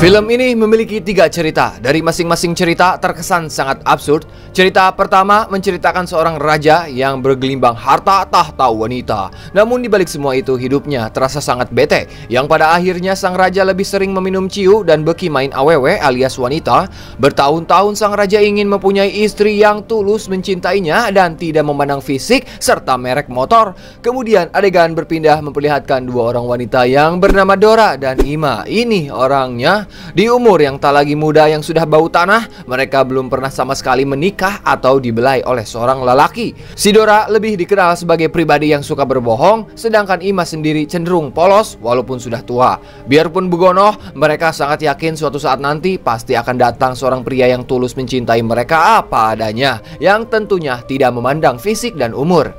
Film ini memiliki 3 cerita. Dari masing-masing cerita terkesan sangat absurd. Cerita pertama menceritakan seorang raja yang bergelimbang harta tahta wanita. Namun dibalik semua itu hidupnya terasa sangat bete, yang pada akhirnya sang raja lebih sering meminum ciu dan beki main awewe alias wanita. Bertahun-tahun sang raja ingin mempunyai istri yang tulus mencintainya dan tidak memandang fisik serta merek motor. Kemudian adegan berpindah memperlihatkan 2 orang wanita yang bernama Dora dan Ima. Ini orangnya di umur yang tak lagi muda yang sudah bau tanah. Mereka belum pernah sama sekali menikah atau dibelai oleh seorang lelaki. Si Dora lebih dikenal sebagai pribadi yang suka berbohong, sedangkan Ima sendiri cenderung polos walaupun sudah tua. Biarpun begonoh, mereka sangat yakin suatu saat nanti pasti akan datang seorang pria yang tulus mencintai mereka apa adanya, yang tentunya tidak memandang fisik dan umur.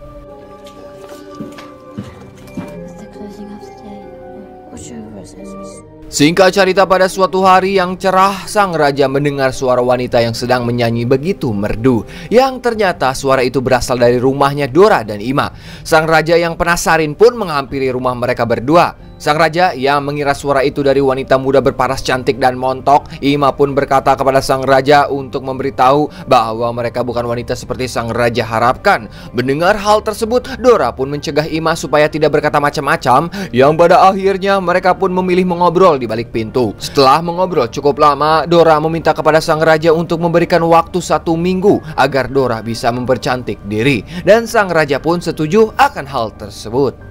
Singkat cerita, pada suatu hari yang cerah, sang raja mendengar suara wanita yang sedang menyanyi begitu merdu, yang ternyata suara itu berasal dari rumahnya Dora dan Ima. Sang raja yang penasaran pun menghampiri rumah mereka berdua. Sang raja yang mengira suara itu dari wanita muda berparas cantik dan montok. Ima pun berkata kepada sang raja untuk memberitahu bahwa mereka bukan wanita seperti sang raja harapkan. Mendengar hal tersebut, Dora pun mencegah Ima supaya tidak berkata macam-macam, yang pada akhirnya mereka pun memilih mengobrol di balik pintu. Setelah mengobrol cukup lama, Dora meminta kepada sang raja untuk memberikan waktu 1 minggu agar Dora bisa mempercantik diri, dan sang raja pun setuju akan hal tersebut.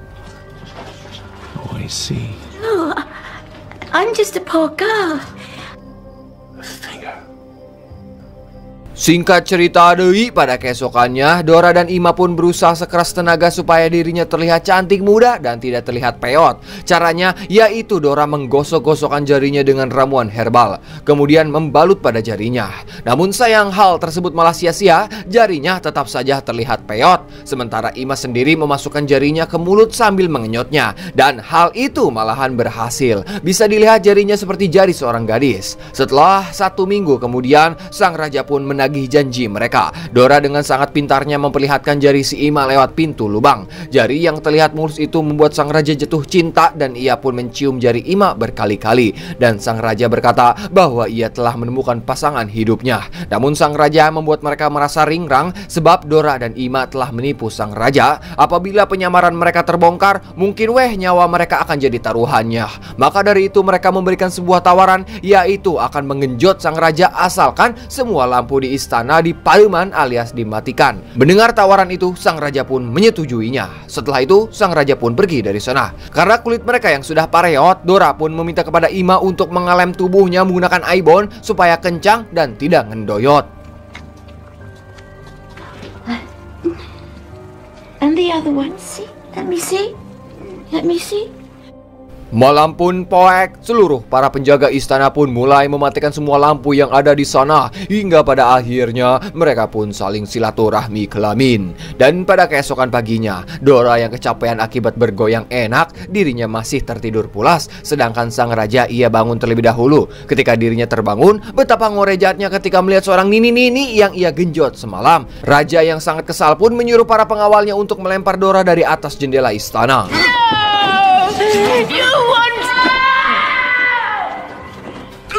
I see. No, I'm just a poor girl. Singkat cerita deui, pada keesokannya Dora dan Ima pun berusaha sekeras tenaga supaya dirinya terlihat cantik muda dan tidak terlihat peot. Caranya yaitu Dora menggosok-gosokkan jarinya dengan ramuan herbal, kemudian membalut pada jarinya. Namun sayang, hal tersebut malah sia-sia, jarinya tetap saja terlihat peot. Sementara Ima sendiri memasukkan jarinya ke mulut sambil mengenyotnya, dan hal itu malahan berhasil. Bisa dilihat jarinya seperti jari seorang gadis. Setelah 1 minggu kemudian, sang raja pun menagih janji mereka. Dora dengan sangat pintarnya memperlihatkan jari si Ima lewat pintu lubang. Jari yang terlihat mulus itu membuat sang raja jatuh cinta, dan ia pun mencium jari Ima berkali-kali. Dan sang raja berkata bahwa ia telah menemukan pasangan hidupnya. Namun sang raja membuat mereka merasa ringrang sebab Dora dan Ima telah menipu sang raja. Apabila penyamaran mereka terbongkar, mungkin nyawa mereka akan jadi taruhannya. Maka dari itu mereka memberikan sebuah tawaran, yaitu akan mengenjot sang raja asalkan semua lampu di istana dipadamkan alias dimatikan. Mendengar tawaran itu, sang raja pun menyetujuinya. Setelah itu, sang raja pun pergi dari sana. Karena kulit mereka yang sudah pareot, Dora pun meminta kepada Ima untuk mengalem tubuhnya menggunakan aibon supaya kencang dan tidak ngendoyot. And the other one, see? Let me see. Let me see. Malam pun poek, seluruh para penjaga istana pun mulai mematikan semua lampu yang ada di sana, hingga pada akhirnya mereka pun saling silaturahmi kelamin. Dan pada keesokan paginya, Dora yang kecapean akibat bergoyang enak, dirinya masih tertidur pulas, sedangkan sang raja ia bangun terlebih dahulu. Ketika dirinya terbangun, betapa ngorejatnya ketika melihat seorang nini-nini yang ia genjot semalam. Raja yang sangat kesal pun menyuruh para pengawalnya untuk melempar Dora dari atas jendela istana.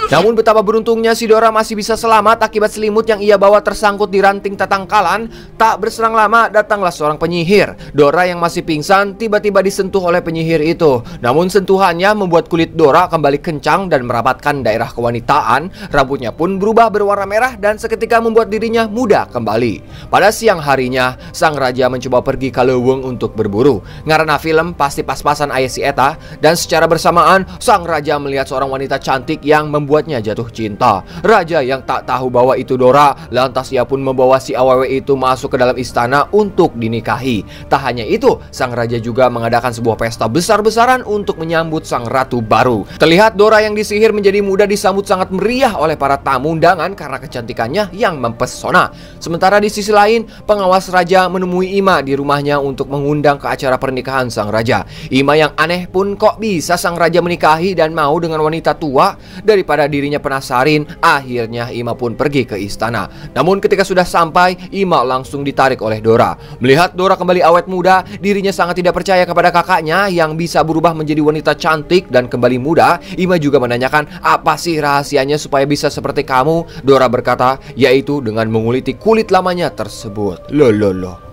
Namun betapa beruntungnya si Dora masih bisa selamat akibat selimut yang ia bawa tersangkut di ranting tatangkalan. Tak berserang lama, datanglah seorang penyihir. Dora yang masih pingsan tiba-tiba disentuh oleh penyihir itu. Namun sentuhannya membuat kulit Dora kembali kencang dan merapatkan daerah kewanitaan. Rambutnya pun berubah berwarna merah dan seketika membuat dirinya muda kembali. Pada siang harinya, sang raja mencoba pergi ke leuweung untuk berburu. Karena film pasti pas-pasan aya si eta, dan secara bersamaan sang raja melihat seorang wanita cantik yang membuatnya jatuh cinta. Raja yang tak tahu bahwa itu Dora, lantas ia pun membawa si awewe itu masuk ke dalam istana untuk dinikahi. Tak hanya itu, sang raja juga mengadakan sebuah pesta besar-besaran untuk menyambut sang ratu baru. Terlihat Dora yang disihir menjadi muda disambut sangat meriah oleh para tamu undangan karena kecantikannya yang mempesona. Sementara di sisi lain, pengawas raja menemui Ima di rumahnya untuk mengundang ke acara pernikahan sang raja. Ima yang aneh pun kok bisa sang raja menikahi dan mau dengan wanita tua. Daripada dirinya penasaran, akhirnya Ima pun pergi ke istana. Namun ketika sudah sampai, Ima langsung ditarik oleh Dora. Melihat Dora kembali awet muda, dirinya sangat tidak percaya kepada kakaknya yang bisa berubah menjadi wanita cantik dan kembali muda. Ima juga menanyakan, apa sih rahasianya supaya bisa seperti kamu? Dora berkata, yaitu dengan menguliti kulit lamanya tersebut. Loh.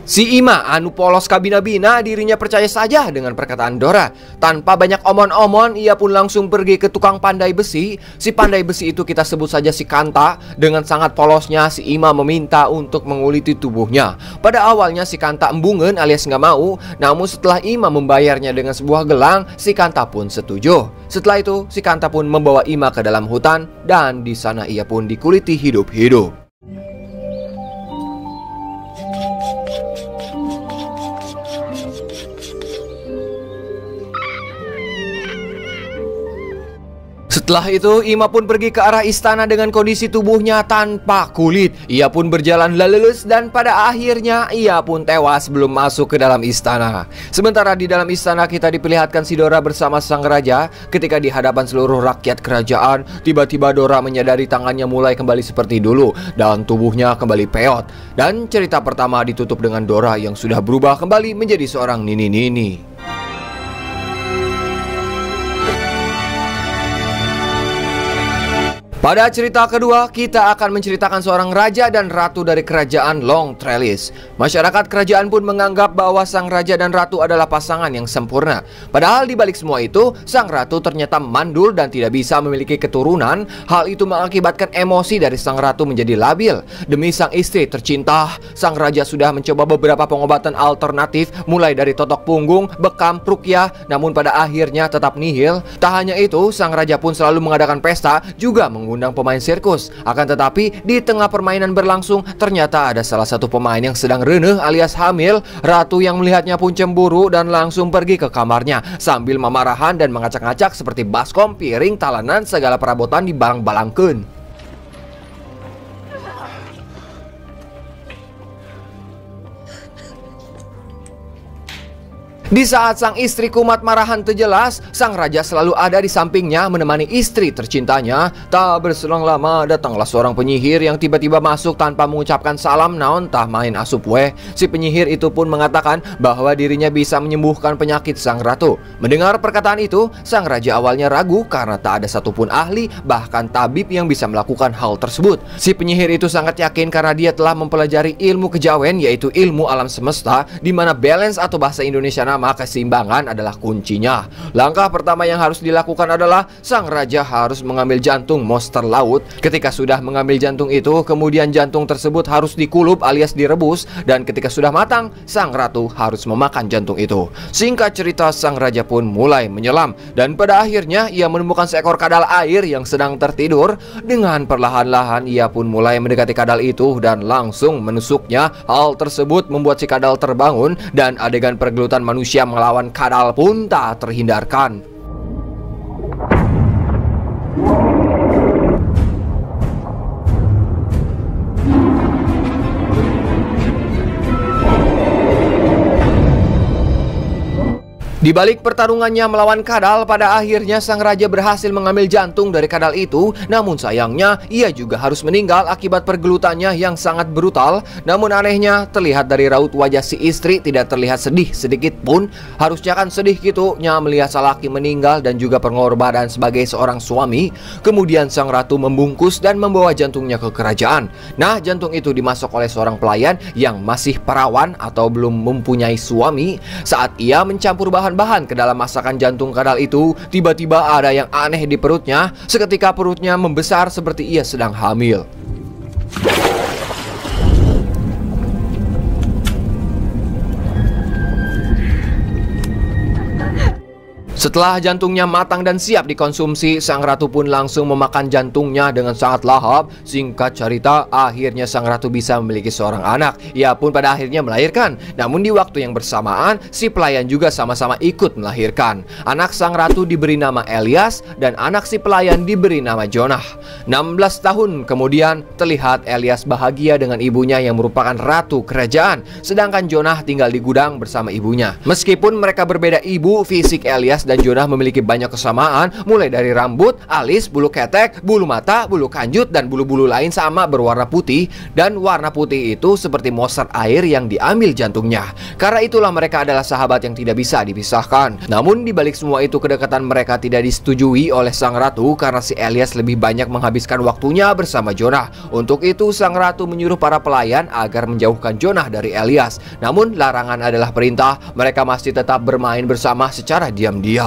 Si Ima anu polos kabina-bina, dirinya percaya saja dengan perkataan Dora. Tanpa banyak omon-omon, ia pun langsung pergi ke tukang pandai besi. Si pandai besi itu kita sebut saja si Kanta. Dengan sangat polosnya, si Ima meminta untuk menguliti tubuhnya. Pada awalnya si Kanta embungen alias nggak mau. Namun setelah Ima membayarnya dengan sebuah gelang, si Kanta pun setuju. Setelah itu, si Kanta pun membawa Ima ke dalam hutan. Dan di sana ia pun dikuliti hidup-hidup. Setelah itu, Ima pun pergi ke arah istana dengan kondisi tubuhnya tanpa kulit. Ia pun berjalan lelus dan pada akhirnya ia pun tewas sebelum masuk ke dalam istana. Sementara di dalam istana kita diperlihatkan si Dora bersama sang raja. Ketika di hadapan seluruh rakyat kerajaan, tiba-tiba Dora menyadari tangannya mulai kembali seperti dulu dan tubuhnya kembali peot. Dan cerita pertama ditutup dengan Dora yang sudah berubah kembali menjadi seorang nini-nini. Pada cerita kedua, kita akan menceritakan seorang raja dan ratu dari kerajaan Long Trellis. Masyarakat kerajaan pun menganggap bahwa sang raja dan ratu adalah pasangan yang sempurna. Padahal di balik semua itu, sang ratu ternyata mandul dan tidak bisa memiliki keturunan. Hal itu mengakibatkan emosi dari sang ratu menjadi labil. Demi sang istri tercinta, sang raja sudah mencoba beberapa pengobatan alternatif, mulai dari totok punggung, bekam, ruqyah, namun pada akhirnya tetap nihil. Tak hanya itu, sang raja pun selalu mengadakan pesta, juga mengundang pemain sirkus. Akan tetapi di tengah permainan berlangsung, ternyata ada salah satu pemain yang sedang reneh alias hamil. Ratu yang melihatnya pun cemburu dan langsung pergi ke kamarnya sambil memarahan dan mengacak-acak seperti baskom, piring, talanan, segala perabotan dibalang-balangkeun. Di saat sang istri kumat marahan terjelas, sang raja selalu ada di sampingnya menemani istri tercintanya. Tak berselang lama, datanglah seorang penyihir yang tiba-tiba masuk tanpa mengucapkan salam naon tah main asup weh. Si penyihir itu pun mengatakan bahwa dirinya bisa menyembuhkan penyakit sang ratu. Mendengar perkataan itu, sang raja awalnya ragu karena tak ada satupun ahli, bahkan tabib yang bisa melakukan hal tersebut. Si penyihir itu sangat yakin karena dia telah mempelajari ilmu kejawen, yaitu ilmu alam semesta, di mana balance atau bahasa Indonesia maka keseimbangan adalah kuncinya. Langkah pertama yang harus dilakukan adalah sang raja harus mengambil jantung monster laut. Ketika sudah mengambil jantung itu, kemudian jantung tersebut harus dikulup alias direbus, dan ketika sudah matang, sang ratu harus memakan jantung itu. Singkat cerita, sang raja pun mulai menyelam dan pada akhirnya ia menemukan seekor kadal air yang sedang tertidur. Dengan perlahan-lahan ia pun mulai mendekati kadal itu dan langsung menusuknya. Hal tersebut membuat si kadal terbangun dan adegan pergelutan manusia melawan kadal pun tak terhindarkan. Di balik pertarungannya melawan kadal, pada akhirnya sang raja berhasil mengambil jantung dari kadal itu. Namun sayangnya, ia juga harus meninggal akibat pergelutannya yang sangat brutal. Namun anehnya, terlihat dari raut wajah si istri tidak terlihat sedih sedikit pun. Harusnya kan sedih gitu nya melihat salaki meninggal dan juga pengorbanan sebagai seorang suami. Kemudian sang ratu membungkus dan membawa jantungnya ke kerajaan. Nah, jantung itu dimasuk oleh seorang pelayan yang masih perawan atau belum mempunyai suami. Saat ia mencampur bahan ke dalam masakan jantung kadal itu, tiba-tiba ada yang aneh di perutnya. Seketika perutnya membesar seperti ia sedang hamil. Setelah jantungnya matang dan siap dikonsumsi, sang ratu pun langsung memakan jantungnya dengan sangat lahap. Singkat cerita, akhirnya sang ratu bisa memiliki seorang anak. Ia pun pada akhirnya melahirkan. Namun di waktu yang bersamaan, si pelayan juga sama-sama ikut melahirkan. Anak sang ratu diberi nama Elias dan anak si pelayan diberi nama Jonah. 16 tahun kemudian, terlihat Elias bahagia dengan ibunya yang merupakan ratu kerajaan. Sedangkan Jonah tinggal di gudang bersama ibunya. Meskipun mereka berbeda ibu, fisik Elias dan Jonah memiliki banyak kesamaan, mulai dari rambut, alis, bulu ketek, bulu mata, bulu kanjut, dan bulu-bulu lain sama berwarna putih. Dan warna putih itu seperti monster air yang diambil jantungnya. Karena itulah mereka adalah sahabat yang tidak bisa dipisahkan. Namun dibalik semua itu, kedekatan mereka tidak disetujui oleh sang ratu karena si Elias lebih banyak menghabiskan waktunya bersama Jonah. Untuk itu sang ratu menyuruh para pelayan agar menjauhkan Jonah dari Elias. Namun larangan adalah perintah, mereka masih tetap bermain bersama secara diam-diam.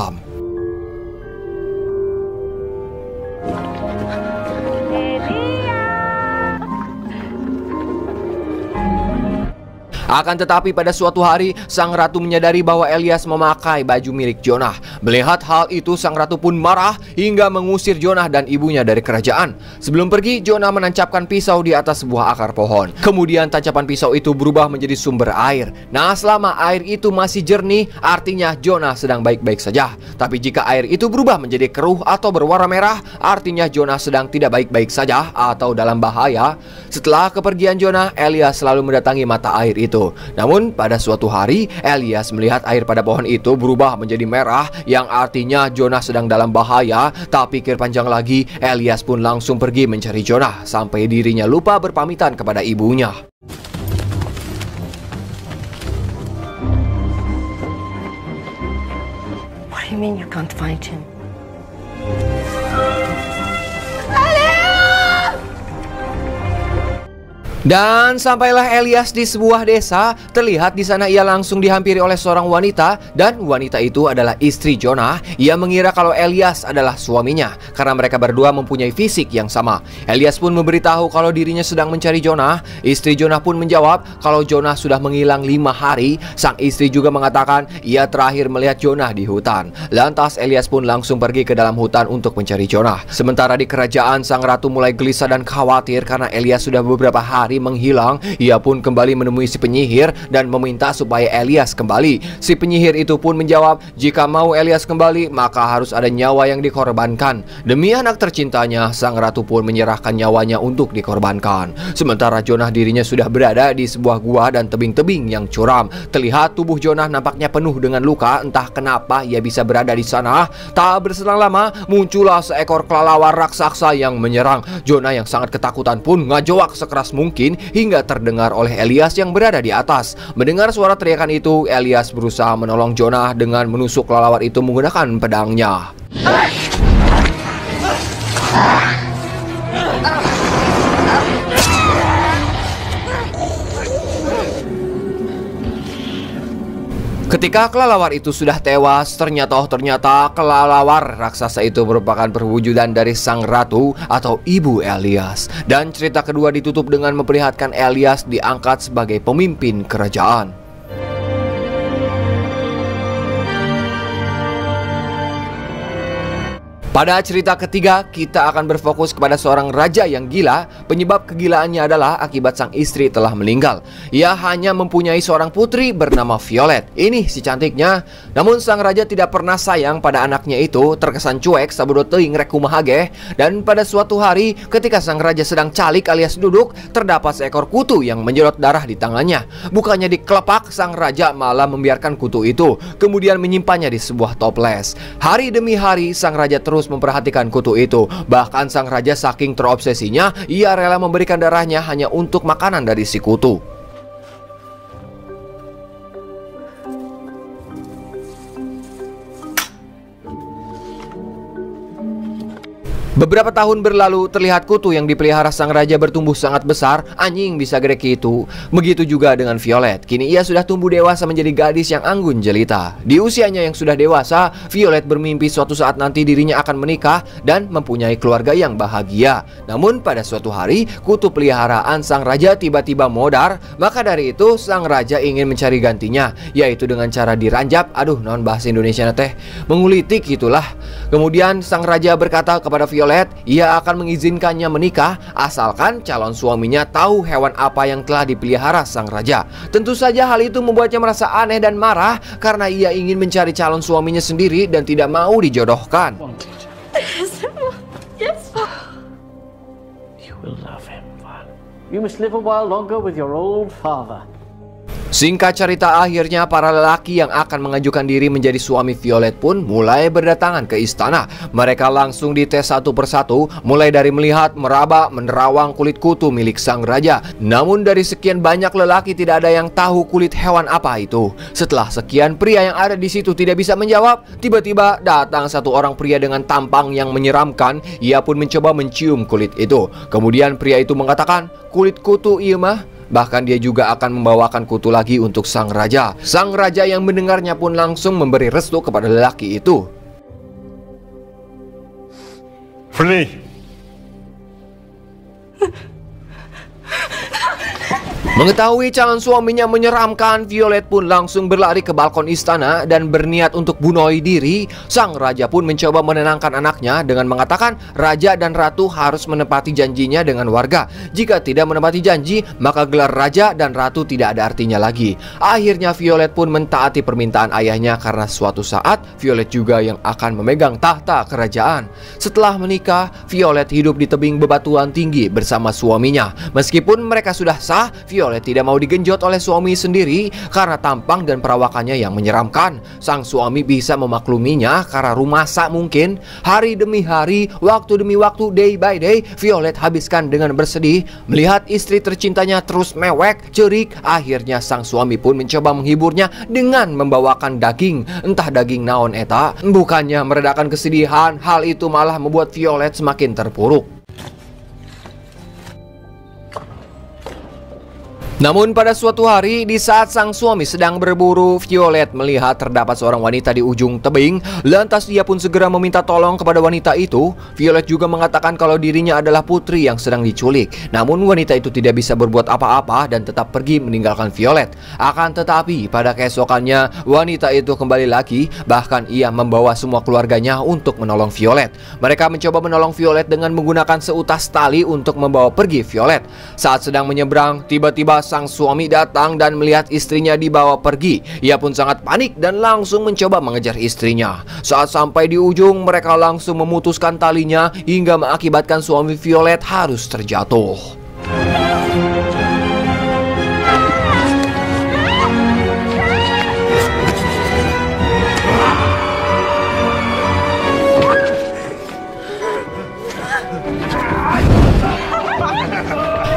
Akan tetapi pada suatu hari, sang ratu menyadari bahwa Elias memakai baju milik Jonah. Melihat hal itu, sang ratu pun marah hingga mengusir Jonah dan ibunya dari kerajaan. Sebelum pergi, Jonah menancapkan pisau di atas sebuah akar pohon. Kemudian tancapan pisau itu berubah menjadi sumber air. Nah, selama air itu masih jernih, artinya Jonah sedang baik-baik saja. Tapi jika air itu berubah menjadi keruh atau berwarna merah, artinya Jonah sedang tidak baik-baik saja atau dalam bahaya. Setelah kepergian Jonah, Elias selalu mendatangi mata air itu. Namun pada suatu hari, Elias melihat air pada pohon itu berubah menjadi merah, yang artinya Jonah sedang dalam bahaya. Tak pikir panjang lagi, Elias pun langsung pergi mencari Jonah sampai dirinya lupa berpamitan kepada ibunya. What do you mean you can't find him? Dan sampailah Elias di sebuah desa. Terlihat di sana ia langsung dihampiri oleh seorang wanita, dan wanita itu adalah istri Jonah. Ia mengira kalau Elias adalah suaminya karena mereka berdua mempunyai fisik yang sama. Elias pun memberitahu kalau dirinya sedang mencari Jonah. Istri Jonah pun menjawab kalau Jonah sudah menghilang 5 hari. Sang istri juga mengatakan ia terakhir melihat Jonah di hutan. Lantas Elias pun langsung pergi ke dalam hutan untuk mencari Jonah. Sementara di kerajaan, sang ratu mulai gelisah dan khawatir karena Elias sudah beberapa hari menghilang. Ia pun kembali menemui si penyihir dan meminta supaya Elias kembali. Si penyihir itu pun menjawab, jika mau Elias kembali, maka harus ada nyawa yang dikorbankan. Demi anak tercintanya, sang ratu pun menyerahkan nyawanya untuk dikorbankan. Sementara Jonah dirinya sudah berada di sebuah gua dan tebing-tebing yang curam. Terlihat tubuh Jonah nampaknya penuh dengan luka. Entah kenapa ia bisa berada di sana. Tak berselang lama, muncullah seekor kelelawar raksasa yang menyerang. Jonah yang sangat ketakutan pun ngajowak sekeras mungkin hingga terdengar oleh Elias yang berada di atas. Mendengar suara teriakan itu, Elias berusaha menolong Jonah dengan menusuk kelelawar itu menggunakan pedangnya. Ketika kelelawar itu sudah tewas, ternyata kelelawar raksasa itu merupakan perwujudan dari sang ratu atau ibu Elias. Dan cerita kedua ditutup dengan memperlihatkan Elias diangkat sebagai pemimpin kerajaan. Pada cerita ketiga, kita akan berfokus kepada seorang raja yang gila. Penyebab kegilaannya adalah akibat sang istri telah meninggal. Ia hanya mempunyai seorang putri bernama Violet. Ini si cantiknya. Namun sang raja tidak pernah sayang pada anaknya itu, terkesan cuek sabdo teuing rek kumaha ge. Dan pada suatu hari, ketika sang raja sedang calik alias duduk, terdapat seekor kutu yang menyerot darah di tangannya. Bukannya dikelepak, sang raja malah membiarkan kutu itu, kemudian menyimpannya di sebuah toples. Hari demi hari, sang raja terus memperhatikan kutu itu. Bahkan sang raja saking terobsesinya, ia rela memberikan darahnya hanya untuk makanan dari si kutu. Beberapa tahun berlalu, terlihat kutu yang dipelihara sang raja bertumbuh sangat besar. Anjing bisa gede gitu. Begitu juga dengan Violet. Kini ia sudah tumbuh dewasa menjadi gadis yang anggun jelita. Di usianya yang sudah dewasa, Violet bermimpi suatu saat nanti dirinya akan menikah dan mempunyai keluarga yang bahagia. Namun pada suatu hari, kutu peliharaan sang raja tiba-tiba modar. Maka dari itu, sang raja ingin mencari gantinya, yaitu dengan cara diranjap. Non bahasa Indonesia teh, mengulitik itulah. Kemudian sang raja berkata kepada Violet, ia akan mengizinkannya menikah asalkan calon suaminya tahu hewan apa yang telah dipelihara sang raja. Tentu saja hal itu membuatnya merasa aneh dan marah karena ia ingin mencari calon suaminya sendiri dan tidak mau dijodohkan. You will love him, Val. You must live a while longer with your old father. Singkat cerita, akhirnya para lelaki yang akan mengajukan diri menjadi suami Violet pun mulai berdatangan ke istana. Mereka langsung dites satu persatu, mulai dari melihat, meraba, menerawang kulit kutu milik sang raja. Namun dari sekian banyak lelaki tidak ada yang tahu kulit hewan apa itu. Setelah sekian pria yang ada di situ tidak bisa menjawab, tiba-tiba datang satu orang pria dengan tampang yang menyeramkan. Ia pun mencoba mencium kulit itu. Kemudian pria itu mengatakan, kulit kutu iya mah. Bahkan dia juga akan membawakan kutu lagi untuk sang raja. Sang raja yang mendengarnya pun langsung memberi restu kepada lelaki itu. Free. Mengetahui calon suaminya menyeramkan, Violet pun langsung berlari ke balkon istana dan berniat untuk bunuh diri. Sang raja pun mencoba menenangkan anaknya dengan mengatakan raja dan ratu harus menepati janjinya dengan warga. Jika tidak menepati janji, maka gelar raja dan ratu tidak ada artinya lagi. Akhirnya Violet pun mentaati permintaan ayahnya karena suatu saat Violet juga yang akan memegang tahta kerajaan. Setelah menikah, Violet hidup di tebing bebatuan tinggi bersama suaminya. Meskipun mereka sudah sah, Violet tidak mau digenjot oleh suami sendiri karena tampang dan perawakannya yang menyeramkan. Sang suami bisa memakluminya karena rumasa mungkin. Hari demi hari, waktu demi waktu, day by day, Violet habiskan dengan bersedih melihat istri tercintanya terus mewek, cerik. Akhirnya sang suami pun mencoba menghiburnya dengan membawakan daging. Entah daging naon eta. Bukannya meredakan kesedihan, hal itu malah membuat Violet semakin terpuruk. Namun pada suatu hari, di saat sang suami sedang berburu, Violet melihat terdapat seorang wanita di ujung tebing. Lantas dia pun segera meminta tolong kepada wanita itu. Violet juga mengatakan kalau dirinya adalah putri yang sedang diculik. Namun wanita itu tidak bisa berbuat apa-apa dan tetap pergi meninggalkan Violet. Akan tetapi pada keesokannya, wanita itu kembali lagi. Bahkan ia membawa semua keluarganya untuk menolong Violet. Mereka mencoba menolong Violet dengan menggunakan seutas tali untuk membawa pergi Violet. Saat sedang menyeberang, tiba-tiba sang suami datang dan melihat istrinya dibawa pergi. Ia pun sangat panik dan langsung mencoba mengejar istrinya. Saat sampai di ujung, mereka langsung memutuskan talinya hingga mengakibatkan suami Violet harus terjatuh.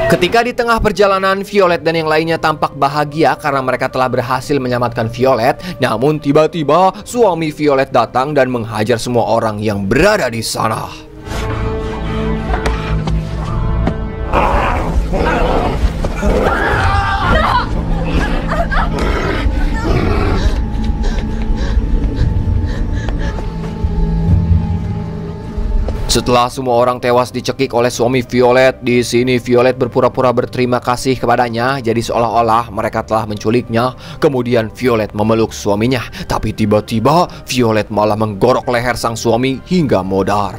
Ketika di tengah perjalanan, Violet dan yang lainnya tampak bahagia karena mereka telah berhasil menyelamatkan Violet. Namun tiba-tiba suami Violet datang dan menghajar semua orang yang berada di sana. Setelah semua orang tewas dicekik oleh suami Violet, di sini Violet berpura-pura berterima kasih kepadanya, jadi seolah-olah mereka telah menculiknya. Kemudian Violet memeluk suaminya, tapi tiba-tiba Violet malah menggorok leher sang suami hingga modar.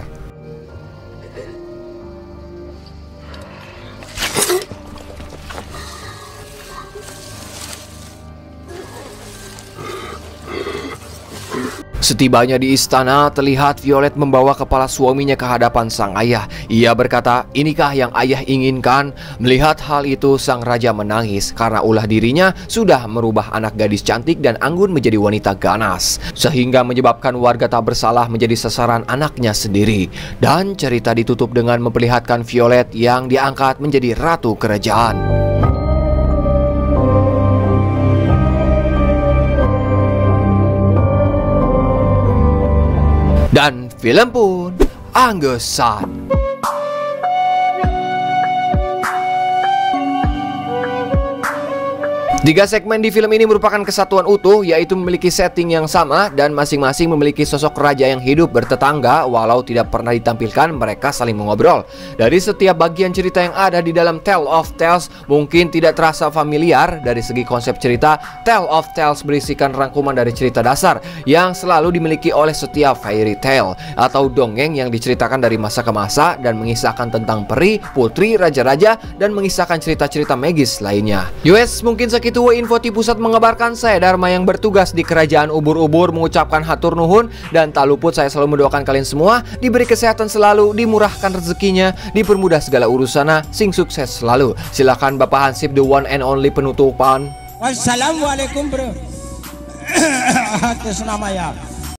Setibanya di istana, terlihat Violet membawa kepala suaminya ke hadapan sang ayah. Ia berkata, inikah yang ayah inginkan? Melihat hal itu, sang raja menangis karena ulah dirinya sudah merubah anak gadis cantik dan anggun menjadi wanita ganas, sehingga menyebabkan warga tak bersalah menjadi sasaran anaknya sendiri. Dan cerita ditutup dengan memperlihatkan Violet yang diangkat menjadi ratu kerajaan. Dan film pun anggesan. Tiga segmen di film ini merupakan kesatuan utuh, yaitu memiliki setting yang sama dan masing-masing memiliki sosok raja yang hidup bertetangga walau tidak pernah ditampilkan mereka saling mengobrol. Dari setiap bagian cerita yang ada di dalam Tale of Tales mungkin tidak terasa familiar. Dari segi konsep cerita, Tale of Tales berisikan rangkuman dari cerita dasar yang selalu dimiliki oleh setiap fairy tale atau dongeng yang diceritakan dari masa ke masa dan mengisahkan tentang peri, putri, raja-raja dan mengisahkan cerita-cerita magis lainnya. US, mungkin sekitar itu Info Ti Pusat mengabarkan. Saya Dharma yang bertugas di Kerajaan Ubur-Ubur mengucapkan hatur nuhun, dan tak luput saya selalu mendoakan kalian semua diberi kesehatan selalu, dimurahkan rezekinya, dipermudah segala urusannya, sing sukses selalu. Silakan Bapak Hansip, the one and only penutupan. Wassalamualaikum bro. Atas nama ya.